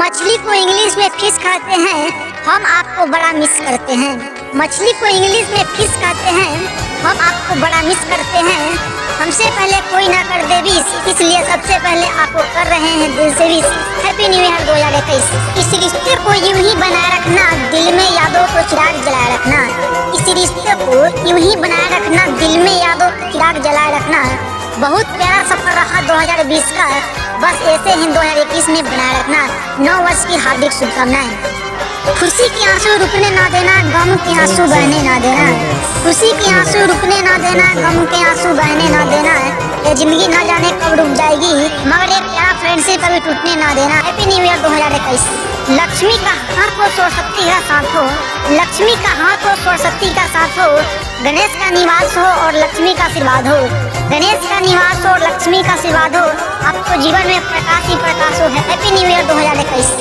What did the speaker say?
मछली को इंग्लिश में फिश कहते हैं, हम आपको बड़ा मिस करते हैं। मछली को इंग्लिश में फिश कहते हैं, हम आपको बड़ा मिस करते हैं। हमसे पहले कोई ना कर दे विश, इसलिए सबसे पहले आपको कर रहे हैं दिल से विश। Happy new year 2021। इस रिश्ते को यूं ही बनाए रखना, दिल में यादों को चिराग जलाए रखना। इस रिश्ते को यूं ही बनाए रखना, दिल में यादों को चिराग जलाए रखना। बहुत प्यारा सफर रहा 2020 का, बस ऐसे ही 2021 में बनाए रखना। 9 वर्ष की हार्दिक शुभकामनाएं। खुशी के आंसू रुकने ना देना, गम के आंसू बहने ना देना। खुशी के आंसू रुकने ना देना, गम के आंसू बहने ना देना। ये जिंदगी ना जाने कब रुक जाएगी, मगर एक प्यारा फ्रेंडशिप कभी टूटने ना देना। Happy new year 2021। लक्ष्मी का हाथ हो सरस्वती का साथ हो, लक्ष्मी का हाथ हो सरस्वती का साथ हो। गणेश का निवास हो और लक्ष्मी का आशीर्वाद हो, गणेश का निवास हो और लक्ष्मी का आशीर्वाद हो। आपको जीवन में प्रकाश ही प्रकाश हो। Happy new year 2021।